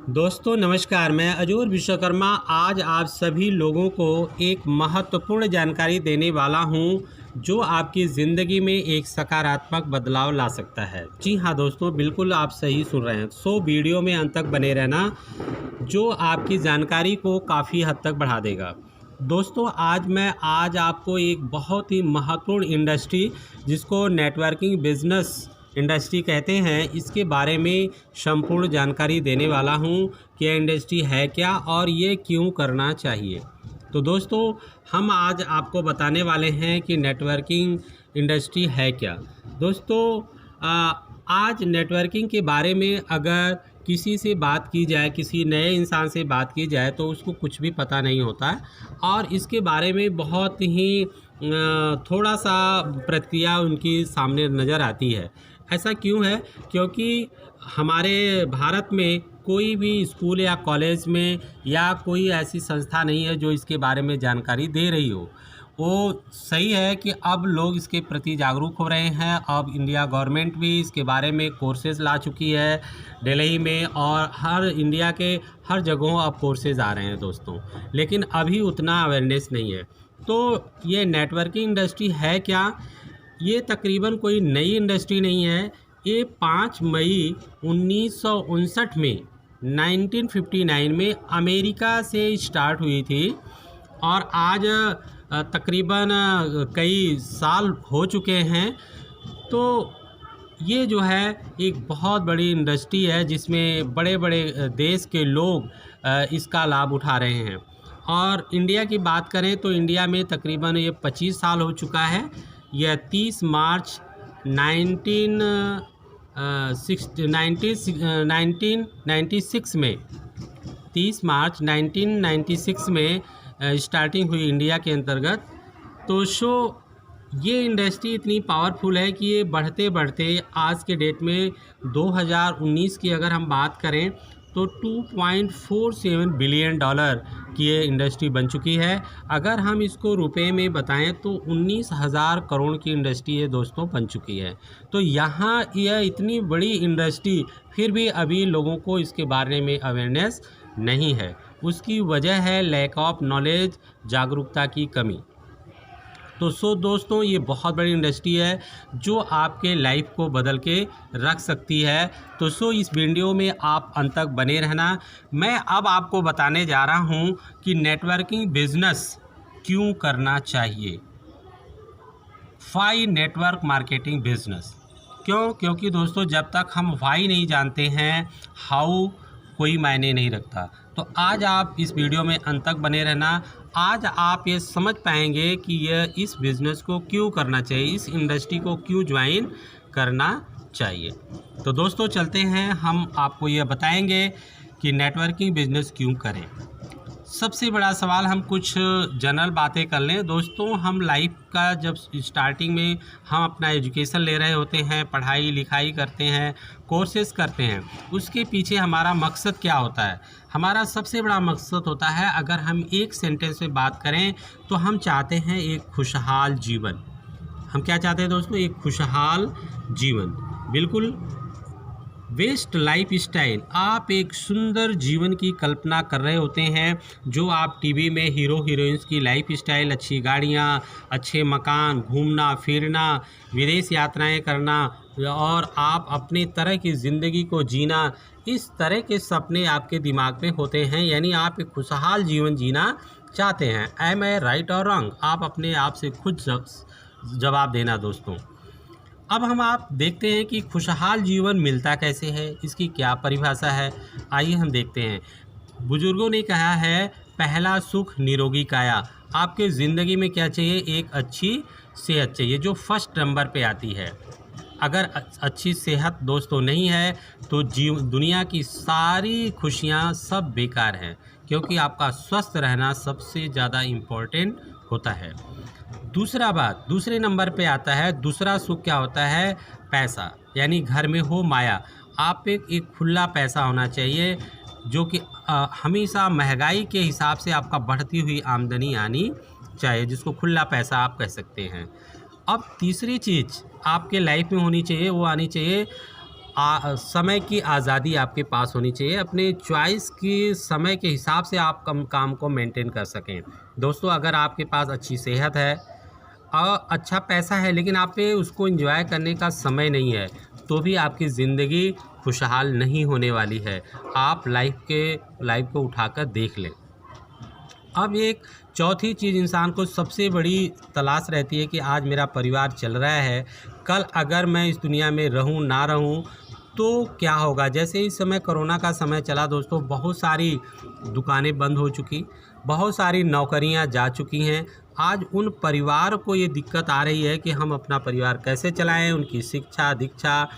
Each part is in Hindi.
दोस्तों नमस्कार, मैं अजूर विश्वकर्मा आज आप सभी लोगों को एक महत्वपूर्ण जानकारी देने वाला हूं जो आपकी ज़िंदगी में एक सकारात्मक बदलाव ला सकता है। जी हाँ दोस्तों, बिल्कुल आप सही सुन रहे हैं। वीडियो में अंत तक बने रहना जो आपकी जानकारी को काफ़ी हद तक बढ़ा देगा। दोस्तों आज आपको एक बहुत ही महत्वपूर्ण इंडस्ट्री जिसको नेटवर्किंग बिजनेस इंडस्ट्री कहते हैं, इसके बारे में संपूर्ण जानकारी देने वाला हूं कि यह इंडस्ट्री है क्या और ये क्यों करना चाहिए। तो दोस्तों हम आज आपको बताने वाले हैं कि नेटवर्किंग इंडस्ट्री है क्या। दोस्तों आज नेटवर्किंग के बारे में अगर किसी से बात की जाए, किसी नए इंसान से बात की जाए तो उसको कुछ भी पता नहीं होता है और इसके बारे में बहुत ही थोड़ा सा प्रक्रिया उनकी सामने नज़र आती है। ऐसा क्यों है? क्योंकि हमारे भारत में कोई भी स्कूल या कॉलेज में या कोई ऐसी संस्था नहीं है जो इसके बारे में जानकारी दे रही हो। वो सही है कि अब लोग इसके प्रति जागरूक हो रहे हैं। अब इंडिया गवर्नमेंट भी इसके बारे में कोर्सेज ला चुकी है दिल्ली में, और हर इंडिया के हर जगहों अब कोर्सेज आ रहे हैं दोस्तों, लेकिन अभी उतना अवेयरनेस नहीं है। तो ये नेटवर्किंग इंडस्ट्री है क्या? ये तकरीबन कोई नई इंडस्ट्री नहीं है। ये 5 मई 1959 में 1959 में अमेरिका से स्टार्ट हुई थी और आज तकरीबन कई साल हो चुके हैं। तो ये जो है एक बहुत बड़ी इंडस्ट्री है जिसमें बड़े बड़े देश के लोग इसका लाभ उठा रहे हैं। और इंडिया की बात करें तो इंडिया में तकरीबन ये 25 साल हो चुका है। यह 30 मार्च 1996 में 30 मार्च 1996 में स्टार्टिंग हुई इंडिया के अंतर्गत। तो ये इंडस्ट्री इतनी पावरफुल है कि ये बढ़ते बढ़ते आज के डेट में 2019 की अगर हम बात करें तो $2.47 बिलियन की ये इंडस्ट्री बन चुकी है। अगर हम इसको रुपए में बताएं तो 19,000 करोड़ की इंडस्ट्री ये दोस्तों बन चुकी है। तो यहाँ यह इतनी बड़ी इंडस्ट्री फिर भी अभी लोगों को इसके बारे में अवेयरनेस नहीं है। उसकी वजह है लैक ऑफ नॉलेज, जागरूकता की कमी। तो दोस्तों ये बहुत बड़ी इंडस्ट्री है जो आपके लाइफ को बदल के रख सकती है। तो इस वीडियो में आप अंत तक बने रहना। मैं अब आपको बताने जा रहा हूं कि नेटवर्किंग बिजनेस क्यों करना चाहिए। वाई नेटवर्क मार्केटिंग बिजनेस क्यों? क्योंकि दोस्तों जब तक हम वाई नहीं जानते हैं, हाउ कोई मायने नहीं रखता। तो आज आप इस वीडियो में अंत तक बने रहना। आज आप ये समझ पाएंगे कि यह इस बिज़नेस को क्यों करना चाहिए, इस इंडस्ट्री को क्यों ज्वाइन करना चाहिए। तो दोस्तों चलते हैं, हम आपको यह बताएंगे कि नेटवर्किंग बिजनेस क्यों करें। सबसे बड़ा सवाल, हम कुछ जनरल बातें कर लें। दोस्तों हम लाइफ का जब स्टार्टिंग में हम अपना एजुकेशन ले रहे होते हैं, पढ़ाई लिखाई करते हैं, कोर्सेज करते हैं, उसके पीछे हमारा मकसद क्या होता है? हमारा सबसे बड़ा मकसद होता है, अगर हम एक सेंटेंस में बात करें तो हम चाहते हैं एक खुशहाल जीवन। हम क्या चाहते हैं दोस्तों? एक खुशहाल जीवन। बिल्कुल बेस्ट लाइफ स्टाइल। आप एक सुंदर जीवन की कल्पना कर रहे होते हैं जो आप टीवी में हीरो हीरोइंस की लाइफ स्टाइल, अच्छी गाड़ियाँ, अच्छे मकान, घूमना फिरना, विदेश यात्राएं करना और आप अपने तरह की ज़िंदगी को जीना, इस तरह के सपने आपके दिमाग में होते हैं। यानी आप एक खुशहाल जीवन जीना चाहते हैं। एम आई राइट और रॉन्ग? आप अपने आप से खुद जवाब देना दोस्तों। अब आप देखते हैं कि खुशहाल जीवन मिलता कैसे है, इसकी क्या परिभाषा है। आइए हम देखते हैं। बुजुर्गों ने कहा है, पहला सुख निरोगी काया। आपके ज़िंदगी में क्या चाहिए? एक अच्छी सेहत चाहिए जो फर्स्ट नंबर पे आती है। अगर अच्छी सेहत दोस्तों नहीं है तो दुनिया की सारी खुशियाँ सब बेकार हैं, क्योंकि आपका स्वस्थ रहना सबसे ज़्यादा इम्पोर्टेंट होता है। दूसरे नंबर पे आता है, दूसरा सुख क्या होता है? पैसा, यानी घर में हो माया। आप एक खुला पैसा होना चाहिए जो कि हमेशा महंगाई के हिसाब से आपका बढ़ती हुई आमदनी आनी चाहिए, जिसको खुला पैसा आप कह सकते हैं। अब तीसरी चीज़ आपके लाइफ में होनी चाहिए, वो आनी चाहिए समय की आज़ादी आपके पास होनी चाहिए। अपने चॉइस की समय के हिसाब से आप काम को मेंटेन कर सकें। दोस्तों, अगर आपके पास अच्छी सेहत है और अच्छा पैसा है, लेकिन आप पे उसको एंजॉय करने का समय नहीं है, तो भी आपकी ज़िंदगी खुशहाल नहीं होने वाली है। आप लाइफ को उठाकर देख लें। अब एक चौथी चीज़ इंसान को सबसे बड़ी तलाश रहती है कि आज मेरा परिवार चल रहा है, कल अगर मैं इस दुनिया में रहूं ना रहूं तो क्या होगा। जैसे इस समय कोरोना का समय चला दोस्तों, बहुत सारी दुकानें बंद हो चुकी, बहुत सारी नौकरियां जा चुकी हैं। आज उन परिवार को ये दिक्कत आ रही है कि हम अपना परिवार कैसे चलाएं, उनकी शिक्षा दीक्षा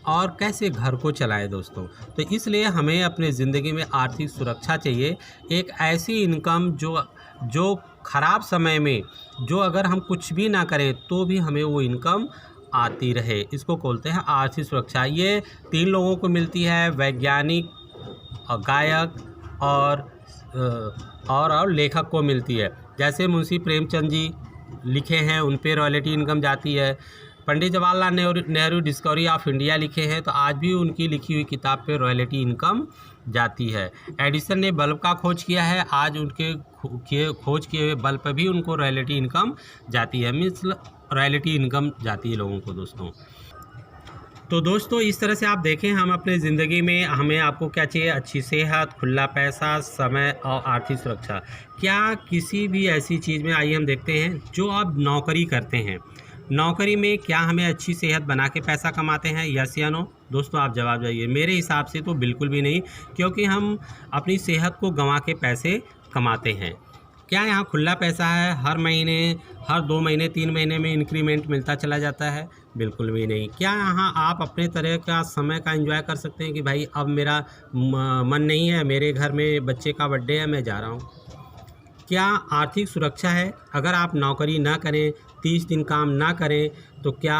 और कैसे घर को चलाएं दोस्तों। तो इसलिए हमें अपनी ज़िंदगी में आर्थिक सुरक्षा चाहिए। एक ऐसी इनकम जो ख़राब समय में, जो अगर हम कुछ भी ना करें तो भी हमें वो इनकम आती रहे, इसको बोलते हैं आर्थिक सुरक्षा। ये 3 लोगों को मिलती है, वैज्ञानिक, गायक और लेखक को मिलती है। जैसे मुंशी प्रेमचंद जी लिखे हैं, उन पे रॉयल्टी इनकम जाती है। Pandit Jawaharlal Nehru discovery of India लिखे हैं, तो आज भी उनकी लिखी हुई किताब पे रॉयल्टी इनकम जाती है। एडिसन ने बल्ब का खोज किया है, आज उनके खोज किए हुए बल्ब पर भी उनको रॉयल्टी इनकम जाती है। मीन्स रॉयल्टी इनकम जाती है लोगों को दोस्तों। तो दोस्तों, इस तरह से आप देखें, हम अपने ज़िंदगी में हमें आपको क्या चाहिए, अच्छी सेहत, खुला पैसा, समय और आर्थिक सुरक्षा। क्या किसी भी ऐसी चीज़ में, आइए हम देखते हैं, जो आप नौकरी करते हैं, नौकरी में क्या हमें अच्छी सेहत बना के पैसा कमाते हैं, यस या नो? दोस्तों आप जवाब जाइए। मेरे हिसाब से तो बिल्कुल भी नहीं, क्योंकि हम अपनी सेहत को गंवा के पैसे कमाते हैं। क्या यहाँ खुला पैसा है, हर महीने, हर 2 महीने, 3 महीने में इंक्रीमेंट मिलता चला जाता है? बिल्कुल भी नहीं। क्या यहाँ आप अपने तरह का समय का एंजॉय कर सकते हैं कि भाई अब मेरा मन नहीं है, मेरे घर में बच्चे का बर्थडे है, मैं जा रहा हूँ? क्या आर्थिक सुरक्षा है? अगर आप नौकरी ना करें, 30 दिन काम ना करें, तो क्या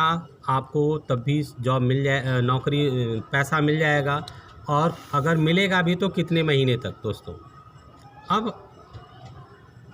आपको तब भी जॉब मिल जाए, नौकरी, पैसा मिल जाएगा? और अगर मिलेगा भी तो कितने महीने तक दोस्तों? अब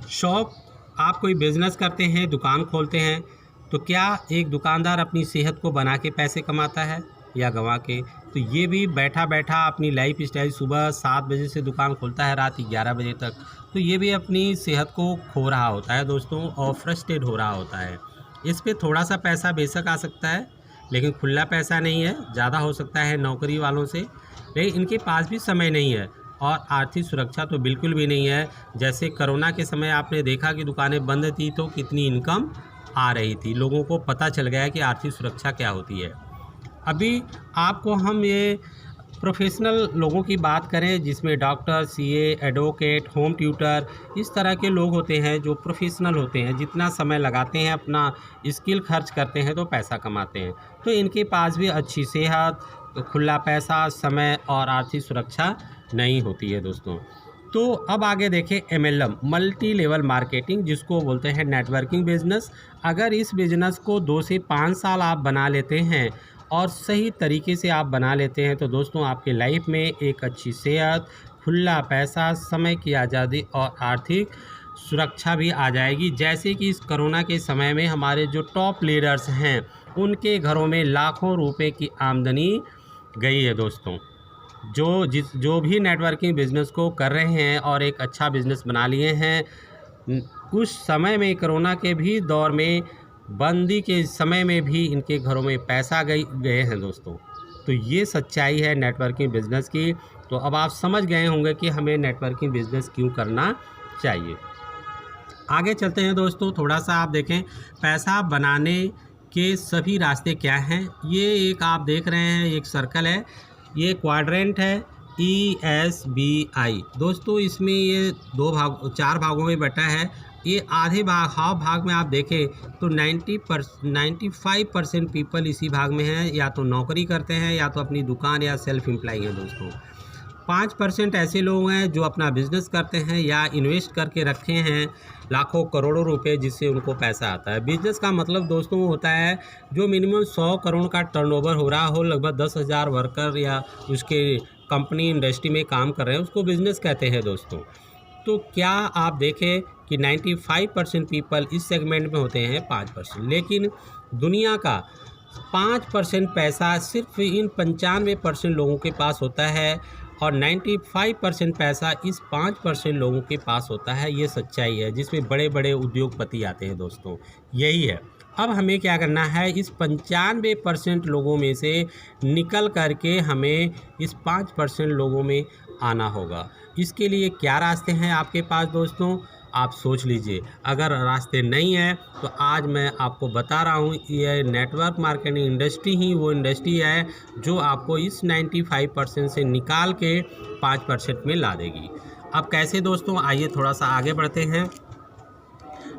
शॉप, आप कोई बिज़नेस करते हैं, दुकान खोलते हैं, तो क्या एक दुकानदार अपनी सेहत को बना के पैसे कमाता है या गंवा के? तो ये भी बैठा बैठा अपनी लाइफ स्टाइल, सुबह 7 बजे से दुकान खोलता है रात 11 बजे तक, तो ये भी अपनी सेहत को खो रहा होता है दोस्तों, और फ्रस्ट्रेट हो रहा होता है। इस पे थोड़ा सा पैसा बेशक आ सकता है, लेकिन खुला पैसा नहीं है। ज़्यादा हो सकता है नौकरी वालों से, लेकिन इनके पास भी समय नहीं है और आर्थिक सुरक्षा तो बिल्कुल भी नहीं है। जैसे कोरोना के समय आपने देखा कि दुकानें बंद थी तो कितनी इनकम आ रही थी, लोगों को पता चल गया कि आर्थिक सुरक्षा क्या होती है। अभी आपको हम ये प्रोफेशनल लोगों की बात करें, जिसमें doctor, CA, advocate, home tutor, इस तरह के लोग होते हैं जो प्रोफेशनल होते हैं, जितना समय लगाते हैं, अपना स्किल खर्च करते हैं तो पैसा कमाते हैं। तो इनके पास भी अच्छी सेहत, खुला पैसा, समय और आर्थिक सुरक्षा नहीं होती है दोस्तों। तो अब आगे देखें MLM, मल्टी लेवल मार्केटिंग, जिसको बोलते हैं नेटवर्किंग बिजनेस। अगर इस बिज़नेस को 2 से 5 साल आप बना लेते हैं और सही तरीके से आप बना लेते हैं, तो दोस्तों आपके लाइफ में एक अच्छी सेहत, खुला पैसा, समय की आज़ादी और आर्थिक सुरक्षा भी आ जाएगी। जैसे कि इस कोरोना के समय में हमारे जो टॉप लीडर्स हैं, उनके घरों में लाखों रुपए की आमदनी गई है दोस्तों। जो भी नेटवर्किंग बिज़नेस को कर रहे हैं और एक अच्छा बिज़नेस बना लिए हैं, कुछ समय में कोरोना के भी दौर में, बंदी के समय में भी इनके घरों में पैसा गए हैं दोस्तों। तो ये सच्चाई है नेटवर्किंग बिज़नेस की। तो अब आप समझ गए होंगे कि हमें नेटवर्किंग बिज़नेस क्यों करना चाहिए। आगे चलते हैं दोस्तों, थोड़ा सा आप देखें पैसा बनाने के सभी रास्ते क्या हैं। ये एक आप देख रहे हैं, एक सर्कल है, ये क्वाड्रेंट है ESBI दोस्तों। इसमें ये 4 भागों में बटा है। ये आधे भाग, हाफ भाग में आप देखें तो 95% पीपल इसी भाग में हैं, या तो नौकरी करते हैं या तो अपनी दुकान या सेल्फ एम्प्लॉय हैं दोस्तों। 5% ऐसे लोग हैं जो अपना बिजनेस करते हैं या इन्वेस्ट करके रखे हैं लाखों करोड़ों रुपए, जिससे उनको पैसा आता है। बिजनेस का मतलब दोस्तों होता है जो मिनिमम 100 करोड़ का टर्नओवर हो रहा हो, लगभग 10,000 वर्कर या उसके कंपनी इंडस्ट्री में काम कर रहे हैं, उसको बिजनेस कहते हैं दोस्तों। तो क्या आप देखें कि 95% पीपल इस सेगमेंट में होते हैं, 5%। लेकिन दुनिया का 5% पैसा सिर्फ इन 95% लोगों के पास होता है और 95% पैसा इस 5% लोगों के पास होता है। ये सच्चाई है जिसमें बड़े बड़े उद्योगपति आते हैं दोस्तों, यही है। अब हमें क्या करना है, इस 95% लोगों में से निकल करके हमें इस 5% लोगों में आना होगा। इसके लिए क्या रास्ते हैं आपके पास दोस्तों, आप सोच लीजिए। अगर रास्ते नहीं हैं तो आज मैं आपको बता रहा हूँ, ये नेटवर्क मार्केटिंग इंडस्ट्री ही वो इंडस्ट्री है जो आपको इस 95% से निकाल के 5% में ला देगी। अब कैसे दोस्तों, आइए थोड़ा सा आगे बढ़ते हैं।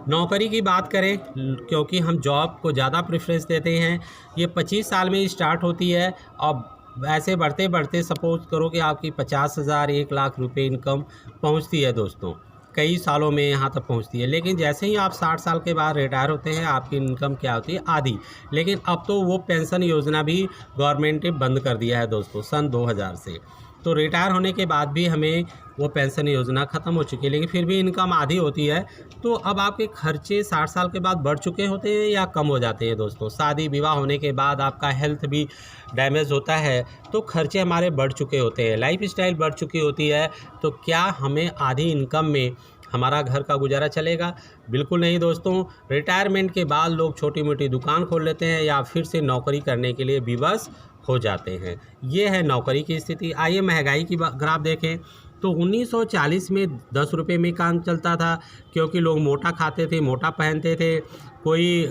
नौकरी की बात करें, क्योंकि हम जॉब को ज़्यादा प्रेफरेंस देते हैं। ये 25 साल में स्टार्ट होती है और ऐसे बढ़ते बढ़ते सपोज करो कि आपकी 50,000 1 लाख रुपए इनकम पहुंचती है दोस्तों, कई सालों में यहाँ तक पहुँचती है। लेकिन जैसे ही आप 60 साल के बाद रिटायर होते हैं, आपकी इनकम क्या होती है, आधी। लेकिन अब तो वो पेंशन योजना भी गवर्नमेंट ने बंद कर दिया है दोस्तों सन 2000 से। तो रिटायर होने के बाद भी हमें वो पेंशन योजना ख़त्म हो चुकी है, लेकिन फिर भी इनकम आधी होती है। तो अब आपके खर्चे 60 साल के बाद बढ़ चुके होते हैं या कम हो जाते हैं दोस्तों। शादी विवाह होने के बाद आपका हेल्थ भी डैमेज होता है, तो खर्चे हमारे बढ़ चुके होते हैं, लाइफ स्टाइल बढ़ चुकी होती है। तो क्या हमें आधी इनकम में हमारा घर का गुजारा चलेगा? बिल्कुल नहीं दोस्तों। रिटायरमेंट के बाद लोग छोटी मोटी दुकान खोल लेते हैं या फिर से नौकरी करने के लिए विवश हो जाते हैं। ये है नौकरी की स्थिति। आइए महंगाई की ग्राफ देखें तो 1940 में 10 रुपये में काम चलता था, क्योंकि लोग मोटा खाते थे, मोटा पहनते थे। कोई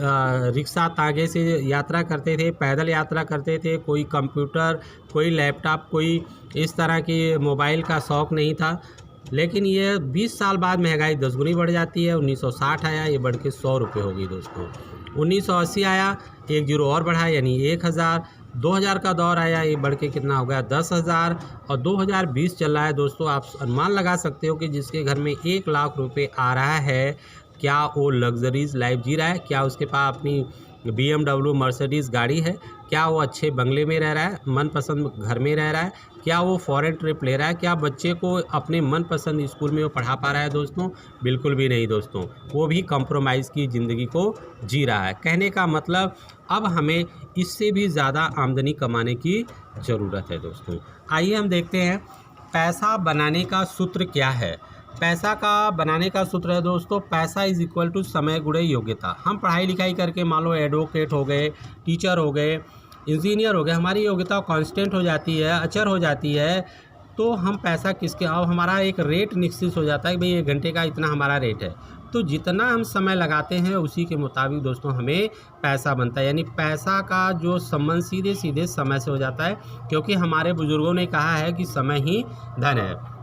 रिक्शा तांगे से यात्रा करते थे, पैदल यात्रा करते थे, कोई कंप्यूटर, कोई लैपटॉप, कोई इस तरह की मोबाइल का शौक़ नहीं था। लेकिन ये 20 साल बाद महंगाई 10 गुनी बढ़ जाती है। 1960 आया, ये बढ़ के 100 रुपये हो गई दोस्तों। 1980 आया, 1 जीरो और बढ़ा यानी 1000। 2000 का दौर आया, ये बढ़ के कितना हो गया 10,000। और 2020 चल रहा है दोस्तों। आप अनुमान लगा सकते हो कि जिसके घर में 1 लाख रुपए आ रहा है, क्या वो लग्जरीज लाइफ जी रहा है? क्या उसके पास अपनी BMW मर्सिडीज़ गाड़ी है? क्या वो अच्छे बंगले में रह रहा है, मनपसंद घर में रह रहा है? क्या वो फॉरेन ट्रिप ले रहा है? क्या बच्चे को अपने मनपसंद स्कूल में वो पढ़ा पा रहा है दोस्तों? बिल्कुल भी नहीं दोस्तों। वो भी कंप्रोमाइज़ की ज़िंदगी को जी रहा है। कहने का मतलब अब हमें इससे भी ज़्यादा आमदनी कमाने की ज़रूरत है दोस्तों। आइए हम देखते हैं पैसा बनाने का सूत्र क्या है। पैसा का बनाने का सूत्र है दोस्तों, पैसा इज़ इक्वल टू समय गुणे योग्यता। हम पढ़ाई लिखाई करके मान लो एडवोकेट हो गए, टीचर हो गए, इंजीनियर हो गए, हमारी योग्यता कांस्टेंट हो जाती है, अचर हो जाती है। तो हम पैसा किसके, अब हमारा एक रेट निश्चित हो जाता है कि भाई 1 घंटे का इतना हमारा रेट है। तो जितना हम समय लगाते हैं उसी के मुताबिक दोस्तों हमें पैसा बनता है। यानी पैसा का जो संबंध सीधे सीधे समय से हो जाता है, क्योंकि हमारे बुजुर्गों ने कहा है कि समय ही धन है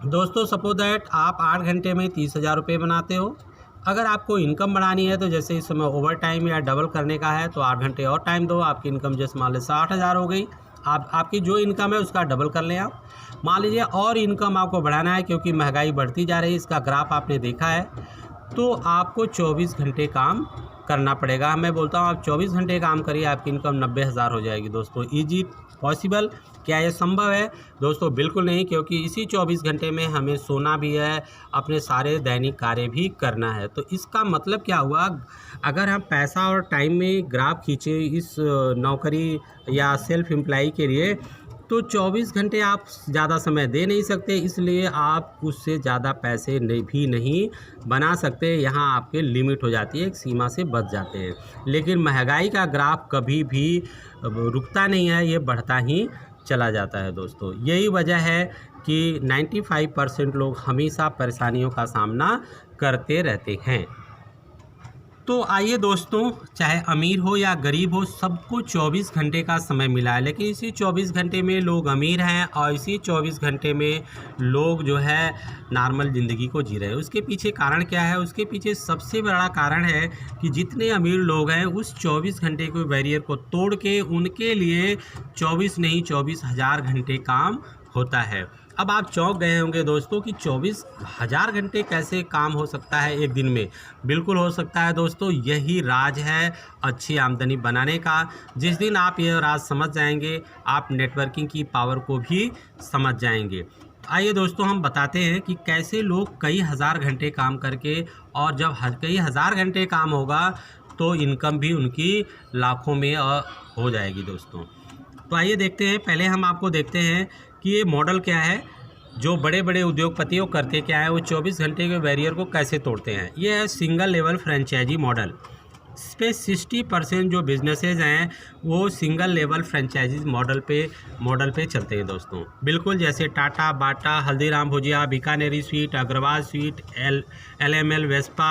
दोस्तों। सपोज दैट आप 8 घंटे में 30,000 रुपये बनाते हो। अगर आपको इनकम बढ़ानी है तो जैसे इस समय ओवर टाइम या डबल करने का है तो 8 घंटे और टाइम दो, आपकी इनकम जैसे मान लीजिए 60,000 हो गई। आपकी जो इनकम है उसका डबल कर लें आप। मान लीजिए और इनकम आपको बढ़ाना है, क्योंकि महंगाई बढ़ती जा रही है, इसका ग्राफ आपने देखा है। तो आपको 24 घंटे काम करना पड़ेगा। मैं बोलता हूँ आप 24 घंटे काम करिए, आपकी इनकम 90,000 हो जाएगी दोस्तों। Is it possible? क्या ये संभव है दोस्तों? बिल्कुल नहीं, क्योंकि इसी 24 घंटे में हमें सोना भी है, अपने सारे दैनिक कार्य भी करना है। तो इसका मतलब क्या हुआ, अगर हम पैसा और टाइम में ग्राफ खींचे इस नौकरी या सेल्फ एम्प्लॉय के लिए, तो 24 घंटे आप ज़्यादा समय दे नहीं सकते, इसलिए आप उससे ज़्यादा पैसे भी नहीं बना सकते। यहाँ आपके लिमिट हो जाती है, एक सीमा से बच जाते हैं। लेकिन महंगाई का ग्राफ कभी भी रुकता नहीं है, ये बढ़ता ही चला जाता है दोस्तों। यही वजह है कि 95% लोग हमेशा परेशानियों का सामना करते रहते हैं। तो आइए दोस्तों, चाहे अमीर हो या गरीब हो, सबको 24 घंटे का समय मिला है। लेकिन इसी 24 घंटे में लोग अमीर हैं और इसी 24 घंटे में लोग जो है नॉर्मल ज़िंदगी को जी रहे हैं। उसके पीछे कारण क्या है? उसके पीछे सबसे बड़ा कारण है कि जितने अमीर लोग हैं उस 24 घंटे के बैरियर को तोड़ के उनके लिए 24 नहीं 24,000 घंटे काम होता है। अब आप चौंक गए होंगे दोस्तों कि 24,000 घंटे कैसे काम हो सकता है एक दिन में? बिल्कुल हो सकता है दोस्तों। यही राज है अच्छी आमदनी बनाने का। जिस दिन आप यह राज समझ जाएंगे, आप नेटवर्किंग की पावर को भी समझ जाएंगे। आइए दोस्तों, हम बताते हैं कि कैसे लोग कई हज़ार घंटे काम करके, और जब कई हज़ार घंटे काम होगा तो इनकम भी उनकी लाखों में हो जाएगी दोस्तों। तो आइए देखते हैं, पहले हम आपको देखते हैं कि ये मॉडल क्या है, जो बड़े बड़े उद्योगपतियों करते क्या है, वो 24 घंटे के बैरियर को कैसे तोड़ते हैं। ये है सिंगल लेवल फ्रेंचाइजी मॉडल। इस पे 60% जो बिजनेसेस हैं वो सिंगल लेवल फ्रेंचाइजी मॉडल पे चलते हैं दोस्तों। बिल्कुल जैसे Tata, Bata, Haldiram bhujia, Bikaneri sweet, Agrawal sweet, LML, Vespa,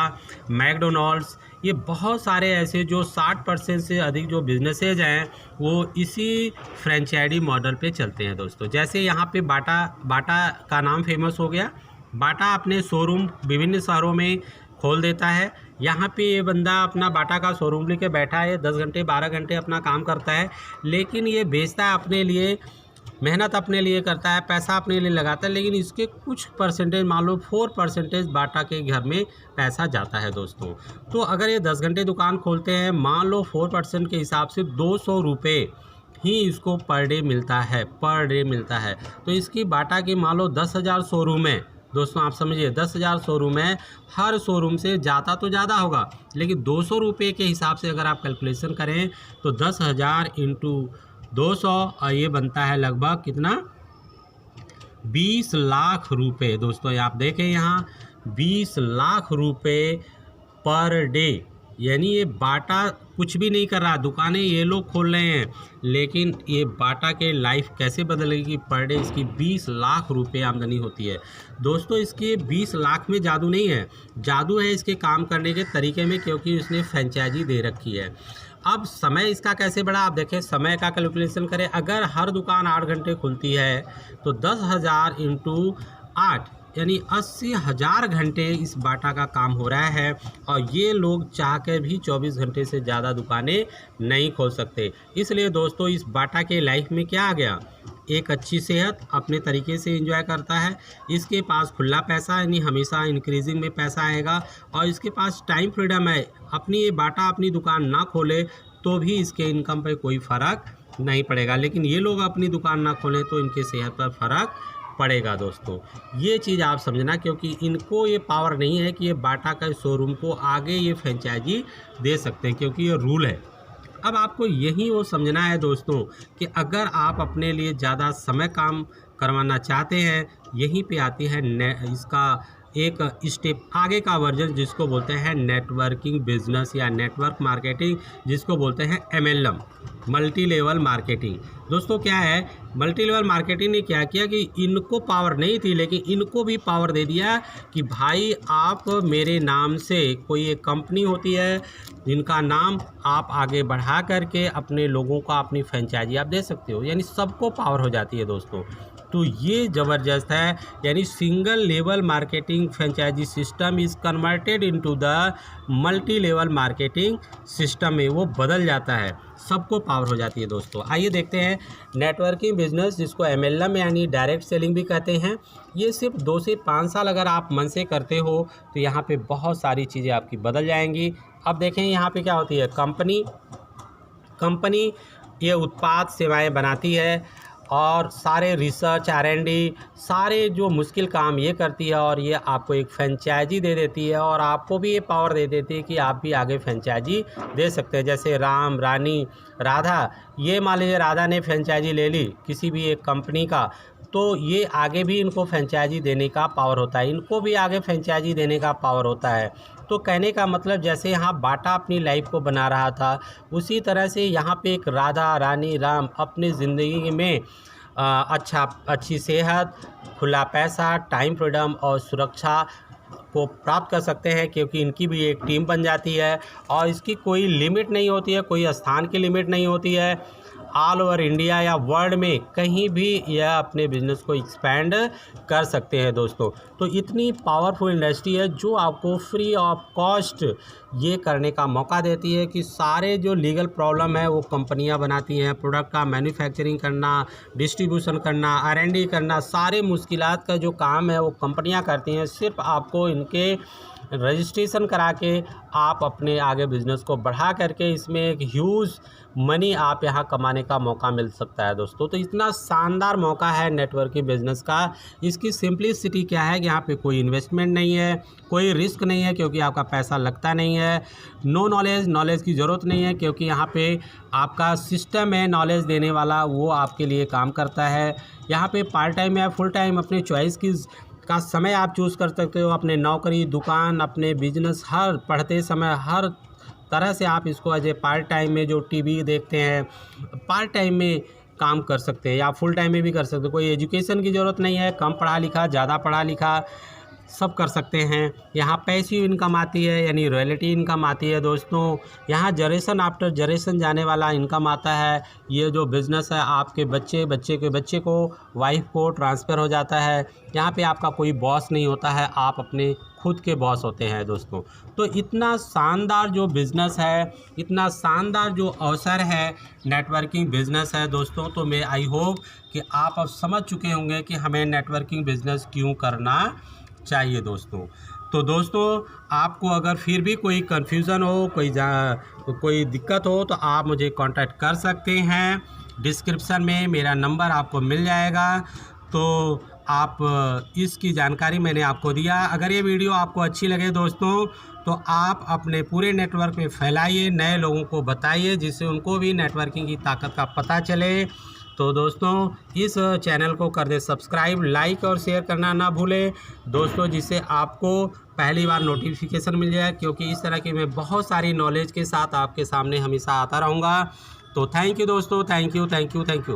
McDonald's, ये बहुत सारे ऐसे जो 60% से अधिक जो बिजनेसेज हैं वो इसी फ्रेंचाइजी मॉडल पे चलते हैं दोस्तों। जैसे यहाँ पे बाटा का नाम फेमस हो गया। बाटा अपने शोरूम विभिन्न शहरों में खोल देता है। यहाँ पे ये बंदा अपना बाटा का शोरूम लेके बैठा है, 10 घंटे 12 घंटे अपना काम करता है, लेकिन ये बेचता है अपने लिए, मेहनत अपने लिए करता है, पैसा अपने लिए लगाता है, लेकिन इसके कुछ परसेंटेज, मान लो 4% बाटा के घर में पैसा जाता है दोस्तों। तो अगर ये 10 घंटे दुकान खोलते हैं, मान लो 4% के हिसाब से 200 रुपये ही इसको पर डे मिलता है। तो इसकी बाटा की मान लो 10,000 शोरूम है दोस्तों, आप समझिए 10,000 शोरूम है, हर शोरूम से ज़्यादा तो ज़्यादा होगा, लेकिन 200 रुपये के हिसाब से अगर आप कैलकुलेशन करें तो 10,000 इंटू 200 और ये बनता है लगभग कितना, 20 लाख रुपये दोस्तों। आप देखें यहाँ 20 लाख रुपये पर डे, यानी ये बाटा कुछ भी नहीं कर रहा, दुकानें ये लोग खोल रहे हैं, लेकिन ये बाटा के लाइफ कैसे बदलेगी, पर डे इसकी 20 लाख रुपए आमदनी होती है दोस्तों। इसके 20 लाख में जादू नहीं है, जादू है इसके काम करने के तरीके में, क्योंकि उसने फ्रेंचाइजी दे रखी है। अब समय इसका कैसे बढ़ा, आप देखें, समय का कैलकुलेशन करें। अगर हर दुकान 8 घंटे खुलती है तो 10,000 इंटू 8 यानी 80,000 घंटे इस बाटा का काम हो रहा है, और ये लोग चाह कर भी 24 घंटे से ज़्यादा दुकानें नहीं खोल सकते। इसलिए दोस्तों इस बाटा के लाइफ में क्या आ गया, एक अच्छी सेहत, अपने तरीके से एंजॉय करता है, इसके पास खुला पैसा यानी हमेशा इंक्रीजिंग में पैसा आएगा, और इसके पास टाइम फ्रीडम है। अपनी ये बाटा अपनी दुकान ना खोले तो भी इसके इनकम पर कोई फ़र्क नहीं पड़ेगा, लेकिन ये लोग अपनी दुकान ना खोलें तो इनके सेहत पर फ़र्क पड़ेगा दोस्तों। ये चीज़ आप समझना, क्योंकि इनको ये पावर नहीं है कि ये बाटा का शोरूम को आगे ये फ्रेंचाइजी दे सकते हैं, क्योंकि ये रूल है। अब आपको यही वो समझना है दोस्तों कि अगर आप अपने लिए ज़्यादा समय काम करवाना चाहते हैं, यहीं पे आती है इसका एक स्टेप आगे का वर्जन, जिसको बोलते हैं नेटवर्किंग बिजनेस या नेटवर्क मार्केटिंग, जिसको बोलते हैं MLM, मल्टी लेवल मार्केटिंग। दोस्तों क्या है, मल्टी लेवल मार्केटिंग ने क्या किया कि इनको पावर नहीं थी, लेकिन इनको भी पावर दे दिया कि भाई आप मेरे नाम से, कोई एक कंपनी होती है जिनका नाम आप आगे बढ़ा करके अपने लोगों का अपनी फ्रेंचाइजी आप दे सकते हो, यानी सबको पावर हो जाती है दोस्तों। तो ये ज़बरदस्त है, यानी single level marketing franchise system is converted into the multi level marketing system में वो बदल जाता है, सबको पावर हो जाती है दोस्तों। आइए देखते हैं नेटवर्किंग बिजनेस, जिसको MLM यानी डायरेक्ट सेलिंग भी कहते हैं। ये सिर्फ 2 से 5 साल अगर आप मन से करते हो तो यहाँ पे बहुत सारी चीज़ें आपकी बदल जाएंगी। अब देखें यहाँ पे क्या होती है, कंपनी ये उत्पाद सेवाएं बनाती है, और सारे रिसर्च R&D सारे जो मुश्किल काम ये करती है, और ये आपको एक फ्रेंचाइजी दे देती है, और आपको भी ये पावर दे देती है कि आप भी आगे फ्रेंचाइजी दे सकते हैं। जैसे राम, रानी, राधा, ये मान लीजिए राधा ने फ्रेंचाइजी ले ली किसी भी एक कंपनी का, तो ये आगे भी इनको फ्रेंचाइजी देने का पावर होता है, इनको भी आगे फ्रेंचाइजी देने का पावर होता है। तो कहने का मतलब जैसे यहाँ बाटा अपनी लाइफ को बना रहा था, उसी तरह से यहाँ पे एक राधा, रानी, राम अपनी ज़िंदगी में अच्छी सेहत, खुला पैसा, टाइम फ्रीडम और सुरक्षा को प्राप्त कर सकते हैं, क्योंकि इनकी भी एक टीम बन जाती है, और इसकी कोई लिमिट नहीं होती है, कोई स्थान की लिमिट नहीं होती है। ऑल ओवर इंडिया या वर्ल्ड में कहीं भी यह अपने बिजनेस को एक्सपेंड कर सकते हैं दोस्तों। तो इतनी पावरफुल इंडस्ट्री है जो आपको फ्री ऑफ कॉस्ट ये करने का मौका देती है कि सारे जो लीगल प्रॉब्लम है वो कंपनियां बनाती हैं, प्रोडक्ट का मैन्युफैक्चरिंग करना, डिस्ट्रीब्यूशन करना, R&D करना, सारे मुश्किलात का जो काम है वो कंपनियां करती हैं। सिर्फ आपको इनके रजिस्ट्रेशन करा के आप अपने आगे बिजनेस को बढ़ा करके इसमें एक ह्यूज मनी आप यहाँ कमाने का मौका मिल सकता है दोस्तों। तो इतना शानदार मौका है नेटवर्किंग बिजनेस का। इसकी सिंपलिसिटी क्या है कि यहाँ पे कोई इन्वेस्टमेंट नहीं है, कोई रिस्क नहीं है, क्योंकि आपका पैसा लगता नहीं है। है। नो नॉलेज की ज़रूरत नहीं है, क्योंकि यहाँ पे आपका सिस्टम है नॉलेज देने वाला, वो आपके लिए काम करता है। यहाँ पे पार्ट टाइम या फुल टाइम अपने चॉइस का समय आप चूज़ कर सकते हो। अपने नौकरी, दुकान, अपने बिजनेस, हर पढ़ते समय हर तरह से आप इसको एज ए पार्ट टाइम में, जो टीवी देखते हैं, पार्ट टाइम में काम कर सकते हैं, या फुल टाइम में भी कर सकते हैं। कोई एजुकेशन की ज़रूरत नहीं है, कम पढ़ा लिखा, ज़्यादा पढ़ा लिखा, सब कर सकते हैं। यहाँ पैसिव इनकम आती है, यानी रॉयल्टी इनकम आती है दोस्तों। यहाँ जनरेशन आफ्टर जनरेशन जाने वाला इनकम आता है। ये जो बिज़नेस है, आपके बच्चे के बच्चे को, वाइफ को ट्रांसफ़र हो जाता है। यहाँ पे आपका कोई बॉस नहीं होता है, आप अपने खुद के बॉस होते हैं दोस्तों। तो इतना शानदार जो बिज़नेस है, इतना शानदार जो अवसर है, नेटवर्किंग बिज़नेस है दोस्तों। तो मैं आई होप कि आप अब समझ चुके होंगे कि हमें नेटवर्किंग बिज़नेस क्यों करना चाहिए दोस्तों। तो दोस्तों, आपको अगर फिर भी कोई कन्फ्यूज़न हो, कोई दिक्कत हो, तो आप मुझे कांटेक्ट कर सकते हैं। डिस्क्रिप्शन में मेरा नंबर आपको मिल जाएगा। तो आप इसकी जानकारी मैंने आपको दिया। अगर ये वीडियो आपको अच्छी लगे दोस्तों, तो आप अपने पूरे नेटवर्क में फैलाइए, नए लोगों को बताइए, जिससे उनको भी नेटवर्किंग की ताकत का पता चले। तो दोस्तों, इस चैनल को कर दे सब्सक्राइब, लाइक और शेयर करना ना भूलें दोस्तों, जिससे आपको पहली बार नोटिफिकेशन मिल जाए, क्योंकि इस तरह की मैं बहुत सारी नॉलेज के साथ आपके सामने हमेशा आता रहूँगा। तो थैंक यू दोस्तों, थैंक यू।